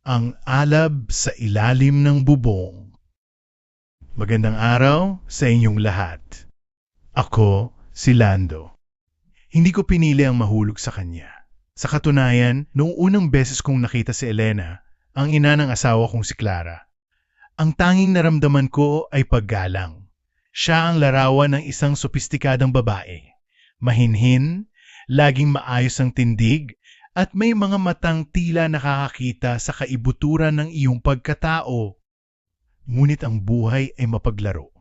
Ang alab sa ilalim ng bubong. Magandang araw sa inyong lahat. Ako, si Lando. Hindi ko pinili ang mahulog sa kanya. Sa katunayan, noong unang beses kong nakita si Elena, ang ina ng asawa kong si Clara, ang tanging naramdaman ko ay paggalang. Siya ang larawan ng isang sopistikadang babae. Mahinhin, laging maayos ang tindig, at may mga matang tila nakakakita sa kaibuturan ng iyong pagkatao. Ngunit ang buhay ay mapaglaro.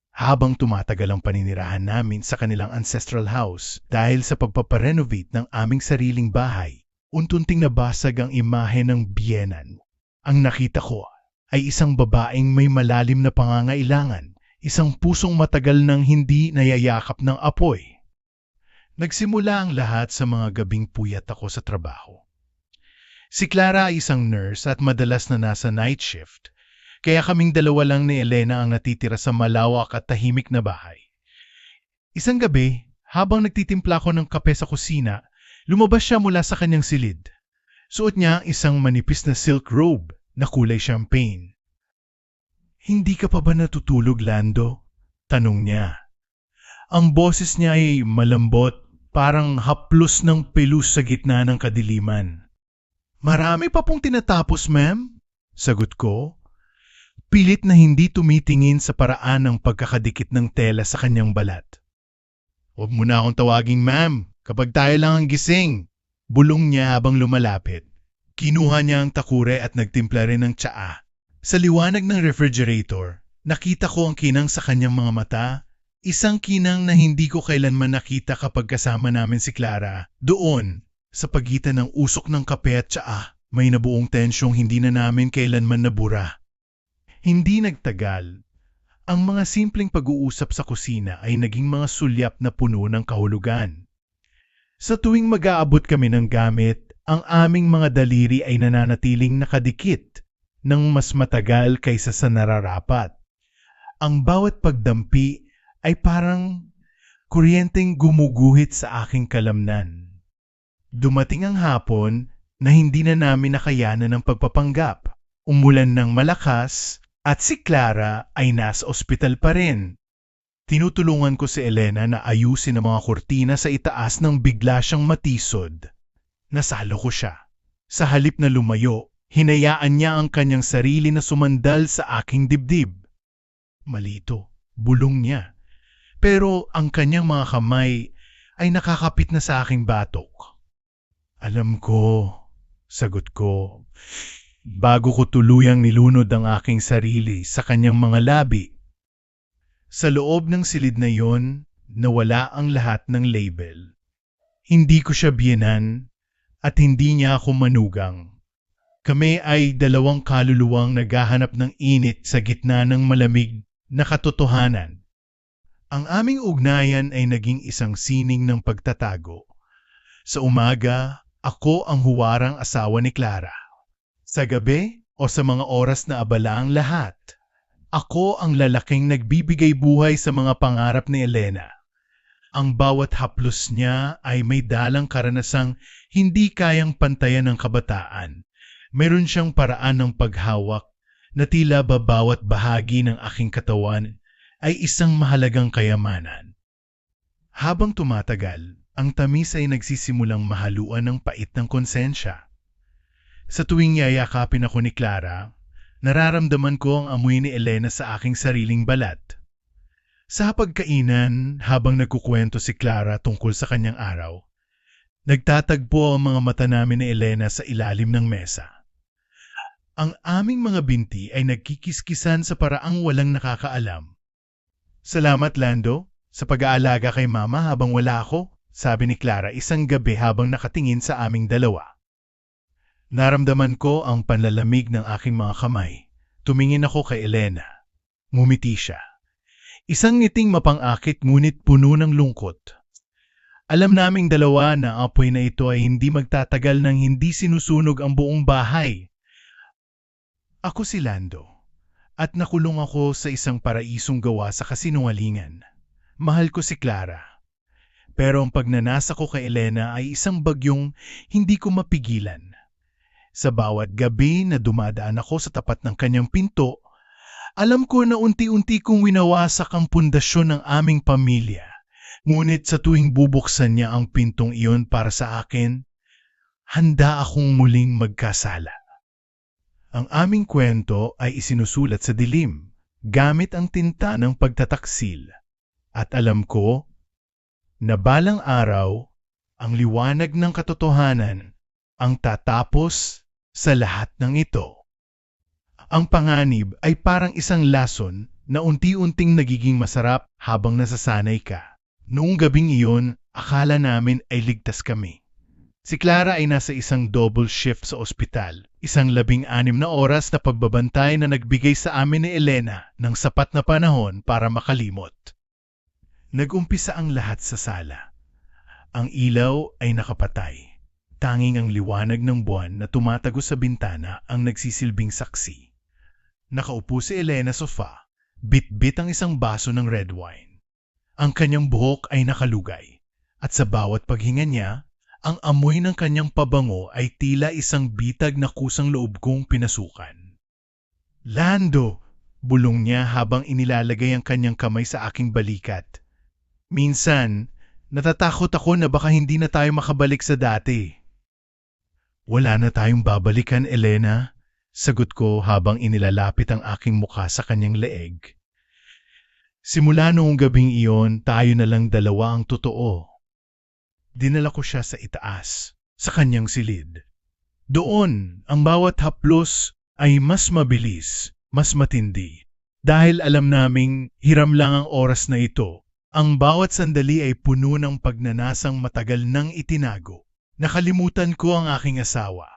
Habang tumatagal ang paninirahan namin sa kanilang ancestral house dahil sa pagpaparenovate ng aming sariling bahay, untunting nabasag ang imahe ng biyenan. Ang nakita ko ay isang babaeng may malalim na pangangailangan, isang pusong matagal nang hindi nayayakap ng apoy. Nagsimula ang lahat sa mga gabing puyat ako sa trabaho. Si Clara ay isang nurse at madalas na nasa night shift, kaya kaming dalawa lang ni Elena ang natitira sa malawak at tahimik na bahay. Isang gabi, habang nagtitimpla ko ng kape sa kusina, lumabas siya mula sa kanyang silid. Suot niya ang isang manipis na silk robe na kulay champagne. "Hindi ka pa ba natutulog, Lando?" tanong niya. Ang boses niya ay malambot, parang haplos ng pelus sa gitna ng kadiliman. "Marami pa pong tinatapos, ma'am," sagot ko. Pilit na hindi tumitingin sa paraan ng pagkakadikit ng tela sa kanyang balat. "Huwag mo na akong tawaging ma'am, kapag tayo lang ang gising," bulong niya habang lumalapit. Kinuha niya ang takure at nagtimpla rin ng tsaa. Sa liwanag ng refrigerator, nakita ko ang kinang sa kanyang mga mata. Isang kinang na hindi ko kailanman nakita kapag kasama namin si Clara. Doon, sa pagitan ng usok ng kape at tsaa, may nabuong tensyong hindi na namin kailanman nabura. Hindi nagtagal. Ang mga simpleng pag-uusap sa kusina ay naging mga sulyap na puno ng kahulugan. Sa tuwing mag-aabot kami ng gamit, ang aming mga daliri ay nananatiling nakadikit ng mas matagal kaysa sa nararapat. Ang bawat pagdampi ay parang kuryenteng gumuguhit sa aking kalamnan. Dumating ang hapon na hindi na namin nakayanan ng pagpapanggap. Umulan ng malakas at si Clara ay nasa ospital pa rin. Tinutulungan ko si Elena na ayusin ang mga kurtina sa itaas nang bigla siyang matisod. Nasalo ko siya. Sa halip na lumayo, hinayaan niya ang kanyang sarili na sumandal sa aking dibdib. Malito, bulong niya. Pero ang kanyang mga kamay ay nakakapit na sa aking batok. "Alam ko," sagot ko, bago ko tuluyang nilunod ang aking sarili sa kanyang mga labi. Sa loob ng silid na yon, nawala ang lahat ng label. Hindi ko siya biyenan at hindi niya ako manugang. Kami ay dalawang kaluluwang naghahanap ng init sa gitna ng malamig na katotohanan. Ang aming ugnayan ay naging isang sining ng pagtatago. Sa umaga, ako ang huwarang asawa ni Clara. Sa gabi o sa mga oras na abala ang lahat, ako ang lalaking nagbibigay buhay sa mga pangarap ni Elena. Ang bawat haplos niya ay may dalang karanasang hindi kayang pantayan ng kabataan. Meron siyang paraan ng paghawak na tila ba bawat bahagi ng aking katawan ay isang mahalagang kayamanan. Habang tumatagal, ang tamis ay nagsisimulang mahaluan ng pait ng konsensya. Sa tuwing yayakapin ako ni Clara, nararamdaman ko ang amoy ni Elena sa aking sariling balat. Sa pagkainan, habang nagkukwento si Clara tungkol sa kanyang araw, nagtatagpo ang mga mata namin ni Elena sa ilalim ng mesa. Ang aming mga binti ay nagkikiskisan sa paraang walang nakakaalam. "Salamat, Lando, sa pag-aalaga kay Mama habang wala ako," sabi ni Clara isang gabi habang nakatingin sa aming dalawa. Naramdaman ko ang panlalamig ng aking mga kamay. Tumingin ako kay Elena. Ngumiti siya. Isang ngiting mapang-akit ngunit puno ng lungkot. Alam naming dalawa na ang apoy na ito ay hindi magtatagal nang hindi sinusunog ang buong bahay. Ako si Lando. At nakulong ako sa isang paraisong gawa sa kasinungalingan. Mahal ko si Clara. Pero ang pagnanasa ko kay Elena ay isang bagyong hindi ko mapigilan. Sa bawat gabi na dumadaan ako sa tapat ng kanyang pinto, alam ko na unti-unti kong winawasak ang pundasyon ng aming pamilya. Ngunit sa tuwing bubuksan niya ang pintong iyon para sa akin, handa akong muling magkasala. Ang aming kwento ay isinusulat sa dilim, gamit ang tinta ng pagtataksil. At alam ko na balang araw, ang liwanag ng katotohanan ang tatapos sa lahat ng ito. Ang panganib ay parang isang lason na unti-unting nagiging masarap habang nasasanay ka. Noong gabing iyon, akala namin ay ligtas kami. Si Clara ay nasa isang double shift sa ospital, isang 16 na oras na pagbabantay na nagbigay sa amin ni Elena ng sapat na panahon para makalimot. Nag-umpisa ang lahat sa sala. Ang ilaw ay nakapatay. Tanging ang liwanag ng buwan na tumatago sa bintana ang nagsisilbing saksi. Nakaupo si Elena sa sofa, bit-bit ang isang baso ng red wine. Ang kanyang buhok ay nakalugay, at sa bawat paghinga niya, ang amoy ng kanyang pabango ay tila isang bitag na kusang loob kong pinasukan. "Lando!" bulong niya habang inilalagay ang kanyang kamay sa aking balikat. Minsan, natatakot ako na baka hindi na tayo makabalik sa dati. "Wala na tayong babalikan, Elena," sagot ko habang inilalapit ang aking mukha sa kanyang leeg. Simula noong gabing iyon, tayo na lang dalawa ang totoo. Dinala ko siya sa itaas, sa kanyang silid. Doon, ang bawat haplos ay mas mabilis, mas matindi. Dahil alam naming hiram lang ang oras na ito. Ang bawat sandali ay puno ng pagnanasang matagal nang itinago. Nakalimutan ko ang aking asawa.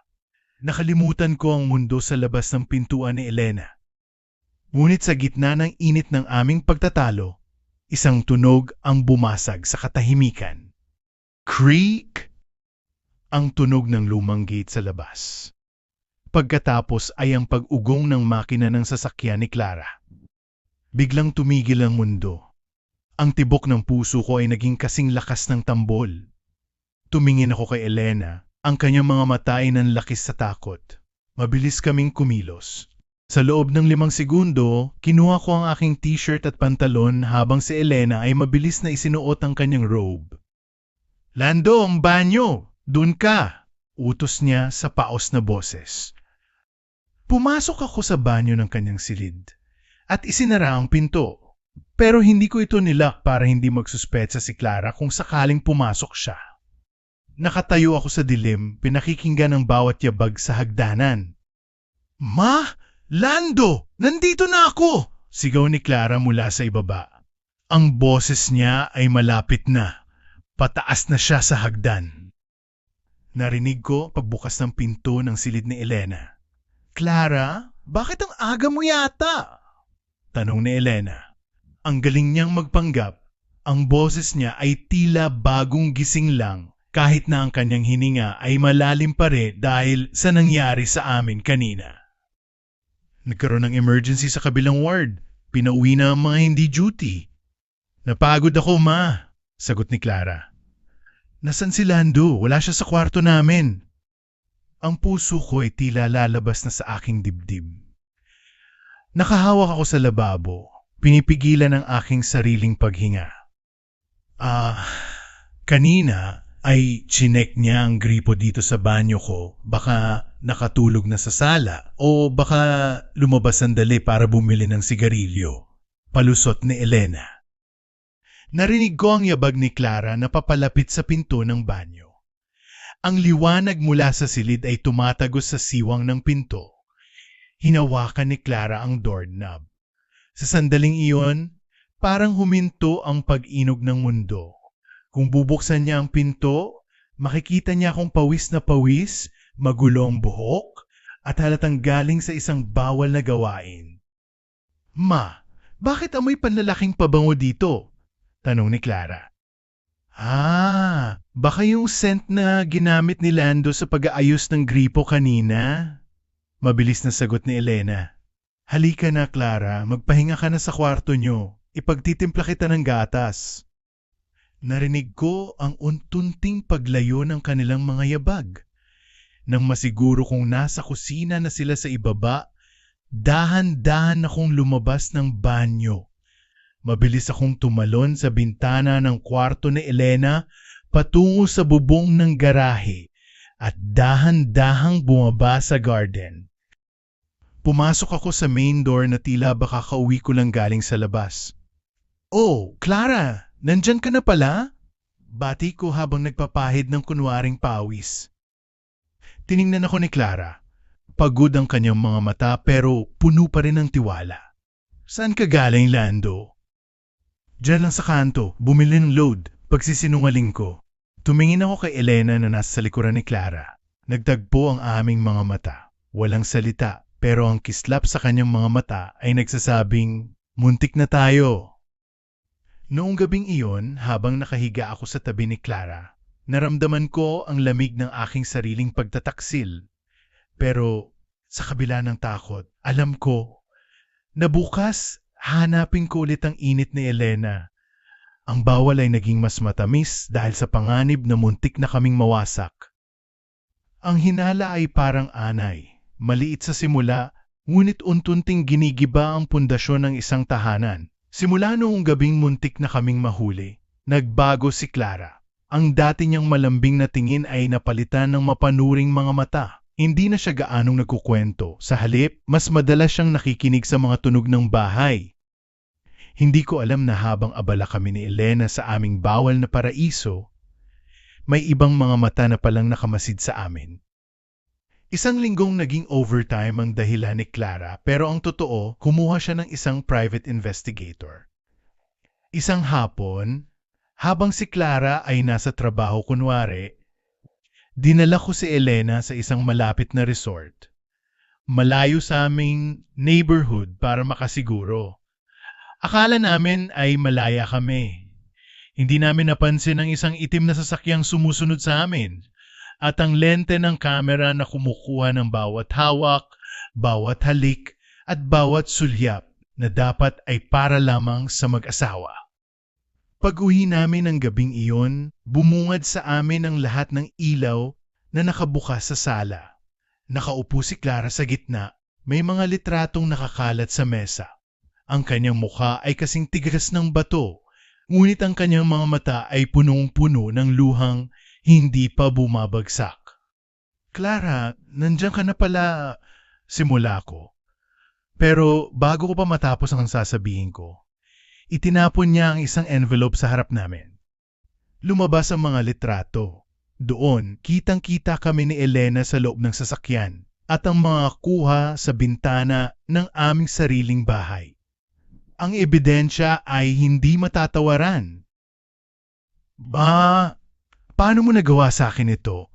Nakalimutan ko ang mundo sa labas ng pintuan ni Elena. Ngunit sa gitna ng init ng aming pagtatalo, isang tunog ang bumasag sa katahimikan. Creak! Ang tunog ng lumang gate sa labas. Pagkatapos ay ang pag-ugong ng makina ng sasakyan ni Clara. Biglang tumigil ang mundo. Ang tibok ng puso ko ay naging kasing lakas ng tambol. Tumingin ako kay Elena, ang kanyang mga mata ay nanlakis sa takot. Mabilis kaming kumilos. Sa loob ng 5 segundo, kinuha ko ang aking t-shirt at pantalon habang si Elena ay mabilis na isinuot ang kanyang robe. "Lando, ang banyo! Doon ka!" utos niya sa paos na boses. Pumasok ako sa banyo ng kanyang silid at isinara ang pinto. Pero hindi ko ito nilock para hindi magsuspetsa si Clara kung sakaling pumasok siya. Nakatayo ako sa dilim, pinakikinggan ang bawat yabag sa hagdanan. "Ma! Lando! Nandito na ako!" sigaw ni Clara mula sa ibaba. Ang boses niya ay malapit na. Pataas na siya sa hagdan. Narinig ko pagbukas ng pinto ng silid ni Elena. "Clara, bakit ang aga mo yata?" tanong ni Elena. Ang galing niyang magpanggap, ang boses niya ay tila bagong gising lang kahit na ang kanyang hininga ay malalim pa rin dahil sa nangyari sa amin kanina. "Nagkaroon ng emergency sa kabilang ward. Pinauwi na ang mga hindi duty." "Napagod ako, ma," sagot ni Clara. "Nasaan si Lando? Wala siya sa kwarto namin." Ang puso ko ay tila lalabas na sa aking dibdib. Nakahawak ako sa lababo. Pinipigilan ang aking sariling paghinga. Kanina ay chinek niya ang gripo dito sa banyo ko. Baka nakatulog na sa sala o baka lumabas sandali para bumili ng sigarilyo. Palusot ni Elena. Narinig ko ang yabag ni Clara na papalapit sa pinto ng banyo. Ang liwanag mula sa silid ay tumatagos sa siwang ng pinto. Hinawakan ni Clara ang doorknob. Sa sandaling iyon, parang huminto ang pag-inog ng mundo. Kung bubuksan niya ang pinto, makikita niya akong pawis na pawis, magulo ang buhok, at halatang galing sa isang bawal na gawain. "Ma, bakit amoy panlalaking pabango dito?" tanong ni Clara. Baka yung scent na ginamit ni Lando sa pag-aayos ng gripo kanina." Mabilis na sagot ni Elena. "Halika na, Clara. Magpahinga ka na sa kwarto nyo. Ipagtitimpla kita ng gatas." Narinig ko ang untunting paglayo ng kanilang mga yabag. Nang masiguro kong nasa kusina na sila sa ibaba, dahan-dahan akong lumabas ng banyo. Mabilis akong tumalon sa bintana ng kwarto ni Elena patungo sa bubong ng garahe at dahan-dahang bumaba sa garden. Pumasok ako sa main door na tila baka kauwi ko lang galing sa labas. "Oh, Clara, nandyan ka na pala?" Bati ko habang nagpapahid ng kunwaring pawis. Tiningnan ako ni Clara. Pagod ang kanyang mga mata pero puno pa rin ng tiwala. "Saan ka galing, Lando?" "Diyan lang sa kanto, bumili ng load," pagsisinungaling ko. Tumingin ako kay Elena na nasa likuran ni Clara. Nagtagpo ang aming mga mata. Walang salita, pero ang kislap sa kanyang mga mata ay nagsasabing, "Muntik na tayo." Noong gabing iyon, habang nakahiga ako sa tabi ni Clara, naramdaman ko ang lamig ng aking sariling pagtataksil. Pero sa kabila ng takot, alam ko na bukas hanapin ko ulit ang init ni Elena. Ang bawal ay naging mas matamis dahil sa panganib na muntik na kaming mawasak. Ang hinala ay parang anay, maliit sa simula, ngunit untunting ginigiba ang pundasyon ng isang tahanan. Simula noong gabing muntik na kaming mahuli, nagbago si Clara. Ang dati niyang malambing na tingin ay napalitan ng mapanuring mga mata. Hindi na siya gaanong nagkukwento. Sa halip, mas madalas siyang nakikinig sa mga tunog ng bahay. Hindi ko alam na habang abala kami ni Elena sa aming bawal na paraiso, may ibang mga mata na palang nakamasid sa amin. Isang linggong naging overtime ang dahilan ni Clara, pero ang totoo, kumuha siya ng isang private investigator. Isang hapon, habang si Clara ay nasa trabaho kunwari, dinala ko si Elena sa isang malapit na resort. Malayo sa aming neighborhood para makasiguro. Akala namin ay malaya kami. Hindi namin napansin ang isang itim na sasakyang sumusunod sa amin at ang lente ng kamera na kumukuha ng bawat hawak, bawat halik at bawat sulyap na dapat ay para lamang sa mag-asawa. Pag-uwi namin ng gabing iyon, bumungad sa amin ang lahat ng ilaw na nakabukas sa sala. Nakaupo si Clara sa gitna, may mga litratong nakakalat sa mesa. Ang kanyang mukha ay kasing tigas ng bato, ngunit ang kanyang mga mata ay punong-puno ng luhang hindi pa bumabagsak. "Clara, nandiyan ka na pala," simula ko. Pero bago ko pa matapos ang sasabihin ko, itinapon niya ang isang envelope sa harap namin. Lumabas ang mga litrato. Doon, kitang-kita kami ni Elena sa loob ng sasakyan at ang mga kuha sa bintana ng aming sariling bahay. Ang ebidensya ay hindi matatawaran. Paano mo nagawa sa akin ito?"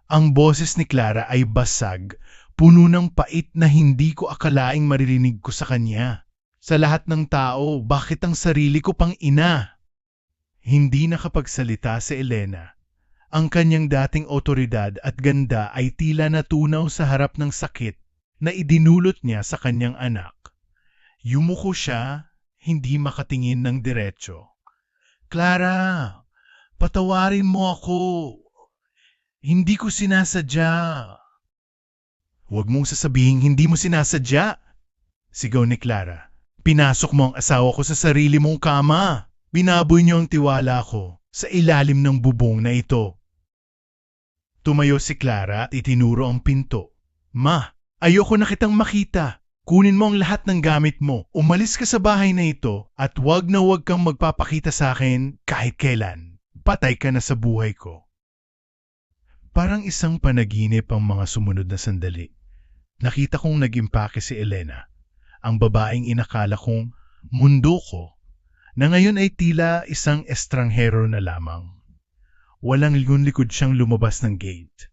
Ang boses ni Clara ay basag, puno ng pait na hindi ko akalaing maririnig ko sa kanya. Sa lahat ng tao, bakit ang sarili ko pang ina? Hindi nakapagsalita si Elena. Ang kanyang dating otoridad at ganda ay tila natunaw sa harap ng sakit na idinulot niya sa kanyang anak. Yumuko siya, hindi makatingin ng diretsyo. "Clara, patawarin mo ako. Hindi ko sinasadya." "Huwag mong sasabihing hindi mo sinasadya," sigaw ni Clara. "Pinasok mo ang asawa ko sa sarili mong kama. Binaboy niyo ang tiwala ko sa ilalim ng bubong na ito." Tumayo si Clara at itinuro ang pinto. "Ma, ayoko na kitang makita. Kunin mo ang lahat ng gamit mo. Umalis ka sa bahay na ito at wag na wag kang magpapakita sa akin kahit kailan. Patay ka na sa buhay ko." Parang isang panaginip ang mga sumunod na sandali. Nakita kong nag-impake si Elena, ang babaeng inakala kong mundo ko, na ngayon ay tila isang estranghero na lamang. Walang likod siyang lumabas ng gate.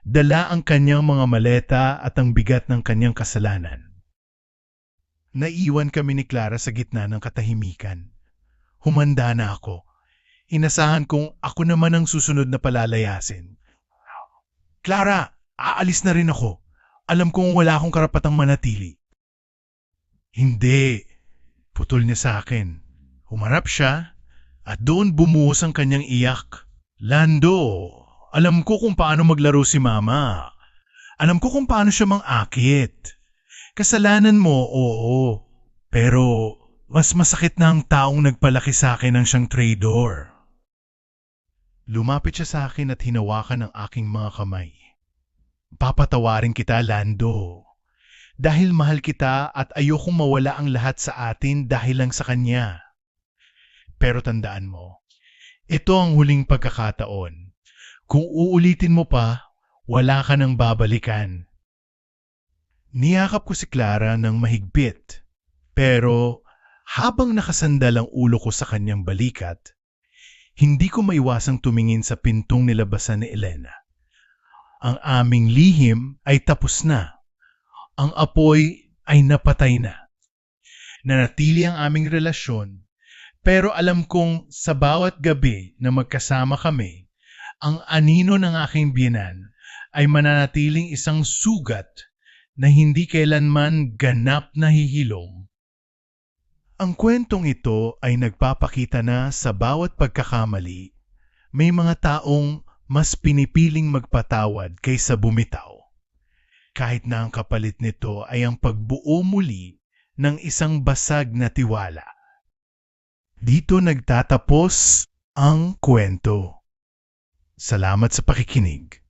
Dala ang kanyang mga maleta at ang bigat ng kanyang kasalanan. Naiwan kami ni Clara sa gitna ng katahimikan. Humanda na ako. Inasahan kong ako naman ang susunod na palalayasin. "Clara, aalis na rin ako. Alam kong wala akong karapatang manatili." "Hindi," putol niya sa akin. Humarap siya at doon bumuhos ang kanyang iyak. "Lando, alam ko kung paano maglaro si Mama. Alam ko kung paano siya mang-akit. Kasalanan mo, oo. Pero mas masakit na ang taong nagpalaki sa akin ng siyang traidor. Lumapit siya sa akin at hinawakan ang aking mga kamay. Papatawarin kita, Lando. Dahil mahal kita at ayokong mawala ang lahat sa atin dahil lang sa kanya. Pero tandaan mo, ito ang huling pagkakataon. Kung uulitin mo pa, wala ka nang babalikan. Niyakap ko si Clara ng mahigpit. Pero habang nakasandal ang ulo ko sa kanyang balikat, hindi ko maiwasang tumingin sa pintong nilabasan ni Elena. Ang aming lihim ay tapos na. Ang apoy ay napatay na. Nanatili ang aming relasyon, pero alam kong sa bawat gabi na magkasama kami, ang anino ng aking biyenan ay mananatiling isang sugat na hindi kailanman ganap na hihilom. Ang kwentong ito ay nagpapakita na sa bawat pagkakamali, may mga taong mas pinipiling magpatawad kaysa bumitaw. Kahit na ang kapalit nito ay ang pagbuo muli ng isang basag na tiwala. Dito nagtatapos ang kwento. Salamat sa pakikinig.